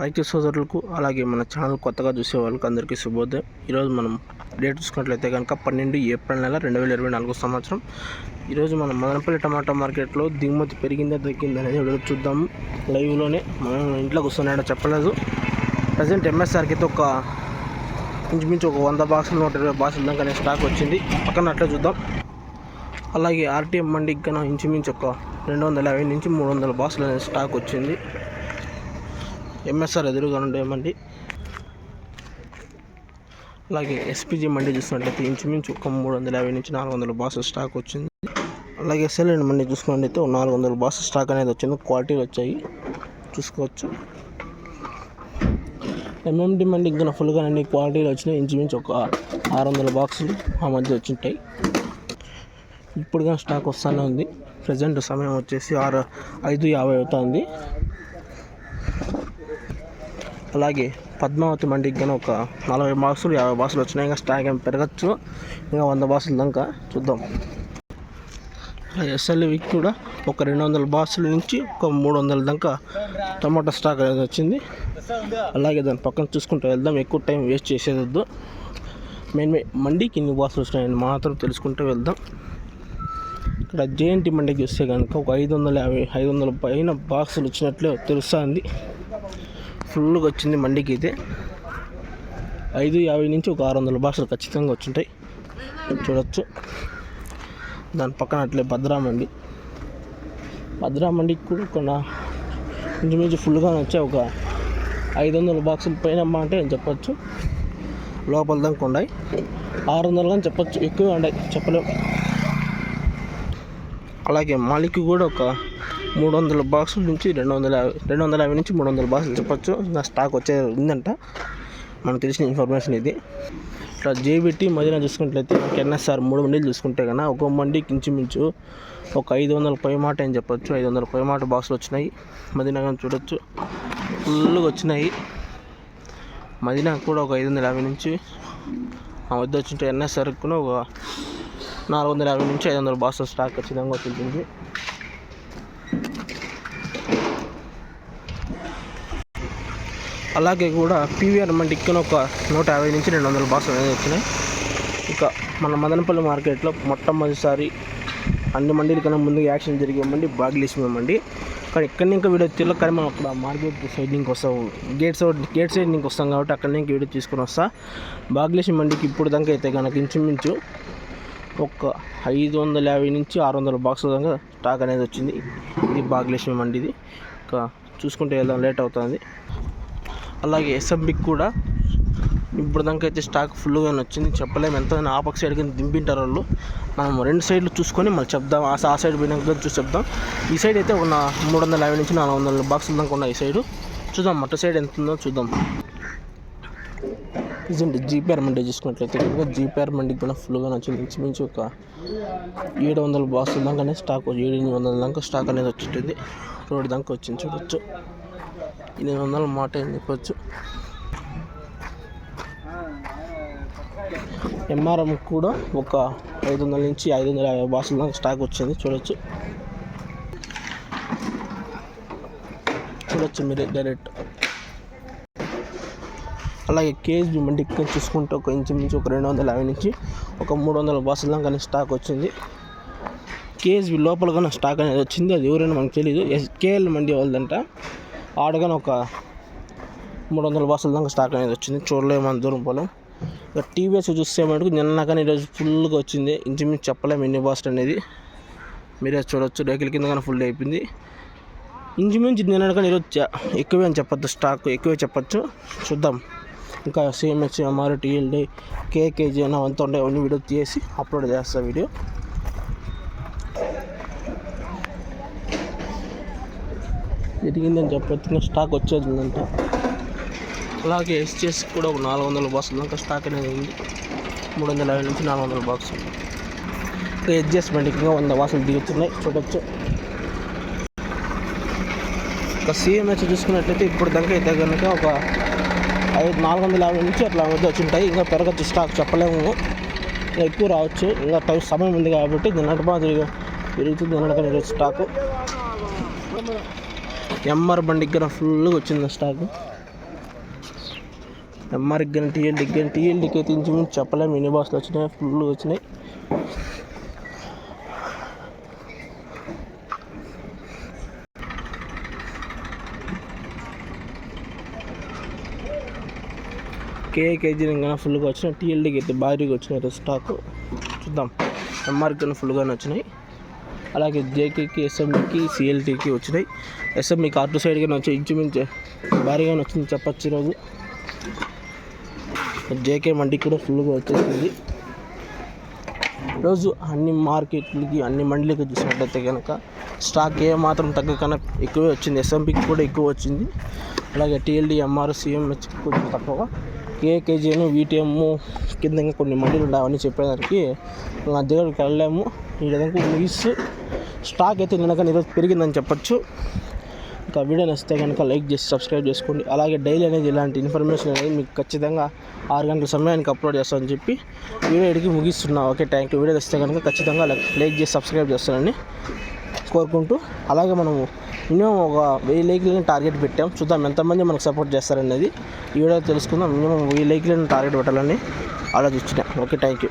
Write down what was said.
రైతు సోదరులకు అలాగే మన ఛానల్ కొత్తగా చూసే వాళ్ళకి అందరికీ శుభోదయం. ఈరోజు మనం డేట్ చూసుకున్నట్లయితే కనుక 12 ఏప్రిల్ నెల 2024 సంవత్సరం. ఈరోజు మనం మదనపల్లి టమాటా మార్కెట్లో దిగుమతి పెరిగిందా తగ్గిందా అనేది చూద్దాము. లైవ్లోనే మనం ఇంట్లో కూర్చున్నాడో చెప్పలేదు. ప్రజెంట్ ఎంఎస్ఆర్కి అయితే ఇంచుమించు ఒక 100 బాక్సులు 120 బాక్సుల దాకా స్టాక్ వచ్చింది. పక్కన అట్లా చూద్దాం. అలాగే ఆర్టీఎం మండికి కన్నా ఇంచుమించు ఒక 250 నుంచి 300 బాక్సులు అనేది స్టాక్ వచ్చింది. ఎంఎస్ఆర్ ఎదురుగా ఉండే మండి. అలాగే ఎస్పీజీ మండి చూసినట్లయితే ఇంచుమించు ఒక 350 నుంచి 400 బాక్సులు స్టాక్ వచ్చింది. అలాగే ఎస్ఎల్ఎన్ మండి చూసుకున్నట్లయితే 400 బాక్సులు స్టాక్ అనేది వచ్చింది. క్వాలిటీలు వచ్చాయి చూసుకోవచ్చు. ఎంఎండి మండి ఇంకా ఫుల్గా అన్ని క్వాలిటీలు వచ్చినాయి. ఇంచుమించు ఒక 600 బాక్సులు ఆ మధ్య వచ్చింటాయి. ఇప్పుడుగా స్టాక్ వస్తూనే ఉంది. ప్రజెంట్ సమయం వచ్చేసి 5:50 అవుతుంది. అలాగే పద్మావతి మండికి కానీ ఒక 40 బాక్సులు 50 బాక్సులు వచ్చినాయి. ఇంకా స్టాక్ ఏం పెరగచ్చు, ఇంకా 100 బాక్సులు దాకా చూద్దాం. ఎస్ఎల్వికి కూడా ఒక 200 బాక్సుల నుంచి ఒక 300 దాకా టమాటా స్టాక్ అనేది వచ్చింది. అలాగే దాని పక్కన చూసుకుంటూ వెళ్దాం. ఎక్కువ టైం వేస్ట్ చేసేదొద్దు. మెయిన్ మండికి ఇన్ని బాక్సులు వచ్చినాయని మాత్రం తెలుసుకుంటూ వెళ్దాం. ఇక్కడ జేఎన్టీ మండికి చూస్తే కనుక ఒక 500 పైన బాక్సులు వచ్చినట్లే తెలుస్తుంది. ఫుల్గా వచ్చింది మండికి అయితే. 550 నుంచి ఒక 600 బాక్సులు ఖచ్చితంగా వచ్చింటాయి చూడొచ్చు. దాని పక్కన అట్లే భద్రా మండికి కూడా ఇంచుమించు ఫుల్గా వచ్చాయి. ఒక 500 బాక్సుల పైన అంటే చెప్పచ్చు. లోపల దాకా ఉన్నాయి. 600 కానీ చెప్పచ్చు, ఎక్కువ ఉన్నాయి చెప్పలేము. అలాగే మాలికి కూడా ఒక 300 బాక్సుల నుంచి 250 నుంచి 300 బాక్సులు చెప్పచ్చు. ఇంకా స్టాక్ వచ్చే ఉందంట, మనకు తెలిసిన ఇన్ఫర్మేషన్ ఇది. ఇట్లా జేబిటి మదీనా చూసుకున్నట్లయితే ఎన్ఎస్ఆర్ 3 మండీలు చూసుకుంటే కన్నా ఒక మండికి ఇంచుమించు ఒక 500 పై మాట అని చెప్పచ్చు. 500 పై మాట బాక్సులు వచ్చినాయి. మదీనా కానీ చూడొచ్చు ఫుల్గా వచ్చినాయి. మదీనా కూడా ఒక 550 నుంచి ఆ వద్ద వచ్చింటే ఎన్ఎస్ఆర్కి కూడా ఒక 450 నుంచి 500 బాక్సులు స్టాక్ ఖచ్చితంగా వచ్చింది. అలాగే కూడా పీవీఆర్ మండికి ఒక 150 నుంచి 200 బాక్సులు అనేది వచ్చినాయి. ఇక మన మదనపల్లి మార్కెట్లో మొట్టమొదటిసారి అన్ని మండీల కన్నా ముందుగా యాక్షన్ జరిగే మండి భాగ్యలక్ష్మి మండి. కానీ ఎక్కడి నుంచి వీడియో తెలియదు, కానీ మనం అక్కడ మార్కెట్ సైడ్ నుంచి వస్తాం, గేట్ సైడ్ నుంచి వస్తాం కాబట్టి అక్కడి నుంచి వీడియో తీసుకుని వస్తా. భాగ్యలక్ష్మి మండికి ఇప్పుడు దాకా అయితే కనుక ఇంచుమించు ఒక 550 నుంచి 600 బాక్సుల దాకా స్టాక్ అనేది వచ్చింది. ఇది భాగ్యలక్ష్మి మండిది. ఇంకా చూసుకుంటే వెళ్దాం, లేట్ అవుతుంది. అలాగే ఎస్ఎంబికి కూడా ఇప్పుడు దాకా అయితే స్టాక్ ఫుల్గా వచ్చింది. చెప్పలేము ఎంత ఆపక్ సైడ్ కింద దింపింటారు వాళ్ళు. మనం 2 సైడ్లు చూసుకొని మళ్ళీ చెప్దాం. ఆ సైడ్ పోయినాక చూసి చెప్దాం. ఈ సైడ్ అయితే ఉన్న 350 నుంచి 400 బాక్సుల దాకా ఉన్నాయి. ఈ సైడు చూద్దాం, మట్ట సైడ్ ఎంత ఉందో చూద్దాం. ప్రజెంట్ జీపీఆర్ మండి చూసుకున్నట్లయితే కనుక జీపీఆర్ మండికి కూడా ఫుల్గా వచ్చింది. ఇంచుమించు ఒక 700 బాక్సుల దాకానే స్టాక్, 700 దాకా స్టాక్ అనేది వచ్చింటుంది. రోడ్ దాకా వచ్చింది చూడొచ్చు. 800 మాట అని చెప్పచ్చు. ఎంఆర్ఎం కూడా ఒక 500 నుంచి 550 బాక్సుల దాకా స్టాక్ వచ్చింది చూడొచ్చు మీరు డైరెక్ట్. అలాగే కేఎస్బి మండికి చూసుకుంటే ఒక ఇంచుమించు ఒక 250 నుంచి ఒక 300 బాక్సుల దాకా స్టాక్ వచ్చింది. కేఎస్బి లోపల కానీ స్టాక్ అనేది వచ్చింది. అది ఎవరైనా మనకు తెలియదు. కేఎల్ మండి వాళ్ళదంట. ఆడగానే ఒక 300 బాక్సుల దాకా స్టాక్ అనేది వచ్చింది. చూడలేము, మన దూరం పోలేం. ఇక టీవీఎస్ చూస్తే మటుకు నిన్న కానీ ఈరోజు ఫుల్గా వచ్చింది. ఇంచుమించు చెప్పలేము ఎన్ని బాక్సులు అనేది. మీరే చూడొచ్చు. రేకుల కింద కానీ ఫుల్ అయిపోయింది. ఇంచుమించు నిన్న కానీ ఈరోజు ఎక్కువే అని చెప్పొచ్చు, స్టాక్ ఎక్కువే చెప్పచ్చు. చూద్దాం. ఇంకా సిఎంహెచ్, ఎంఆర్, టీఎల్డీ, కేకేజీ అని అంతా ఉండే అన్ని వీడియో తీసి అప్లోడ్ చేస్తా వీడియో. ఎదిగిందని చెప్పచ్చు, స్టాక్ వచ్చేది ఉందంట. అలాగే ఎస్జిఎస్ కూడా ఒక 400 బాక్సుల దాకా స్టాక్ అనేది ఉంది. 350 నుంచి 400 బాక్సులు. ఇంకా ఎస్జిఎస్ బండికి 100 బాక్సులు దిగుతున్నాయి చూడొచ్చు. ఇంకా సిఎంహెచ్ చూసుకున్నట్లయితే ఇప్పుడు దాకా అయితే కనుక ఒక 450 నుంచి అట్లా మధ్య వచ్చింటాయి. ఇంకా పెరగచ్చు స్టాక్ చెప్పలేము, ఇంకా ఎక్కువ రావచ్చు. ఇంకా సమయం ఉంది కాబట్టి నిన్నటి మాదిరిగా పెరుగుతుంది. నిన్నటి స్టాకు ఎంఆర్ బండికి కూడా ఫుల్గా వచ్చింది స్టాకు. ఎంఆర్కి కానీ టీఎల్డీకి అయితే ఇంచుమించు చెప్పలేము మినీ బాస్లు వచ్చినాయి, ఫుల్ వచ్చినాయి. కేజీ ఇంకా ఫుల్గా వచ్చినాయి. టీఎల్డీకి అయితే భారీగా వచ్చినాయి స్టాక్. చూద్దాం. ఎంఆర్కి కానీ ఫుల్గానే వచ్చినాయి. అలాగే జేకేకి, ఎస్ఎంఈకి, సిఎల్టీకి వచ్చినాయి. ఎస్ఎంఈకి అటు సైడ్ కానీ వచ్చాయి, ఇంచుమించు భారీగానే వచ్చింది చెప్పచ్చు. ఈరోజు జేకే మండికి కూడా ఫుల్గా వచ్చేసింది. రోజు అన్ని మార్కెట్లకి, అన్ని మండలికి చూసినట్లయితే కనుక స్టాక్ ఏమాత్రం తగ్గకన్నా ఎక్కువే వచ్చింది. ఎస్ఎంపీకి కూడా ఎక్కువ వచ్చింది. అలాగే టీఎల్డీ, ఎంఆర్, సిఎంహెచ్ కొంచెం తక్కువ. కేజీను, వీటిఎం కింద ఇంకా కొన్ని మండీలు ఉన్నాయి. అవన్నీ చెప్పేదానికి నా దగ్గరికి వెళ్ళాము. ఈ విధంగా ముగిస్తూ స్టాక్ అయితే నిన్నకన్నా ఈరోజు పెరిగిందని చెప్పచ్చు. ఇంకా వీడియో నచ్చితే కనుక లైక్ చేసి సబ్స్క్రైబ్ చేసుకోండి. అలాగే డైలీ అనేది ఇలాంటి ఇన్ఫర్మేషన్ అనేది మీకు ఖచ్చితంగా 6 గంటల సమయానికి అప్లోడ్ చేస్తామని చెప్పి వీడియో ఎడికి ముగిస్తున్నా. Okay, thank you. వీడియో నచ్చితే కనుక ఖచ్చితంగా లైక్ చేసి సబ్స్క్రైబ్ చేస్తానని కోరుకుంటూ, అలాగే మనము మినిమం ఒక 1000 లైక్లని టార్గెట్ పెట్టాం. చూద్దాం ఎంతమంది మనకు సపోర్ట్ చేస్తారనేది ఈ వీడియో తెలుసుకుందాం. మినిమం 1000 లైక్లని టార్గెట్ పెట్టాలని ఆలోచించిన. Okay, thank you.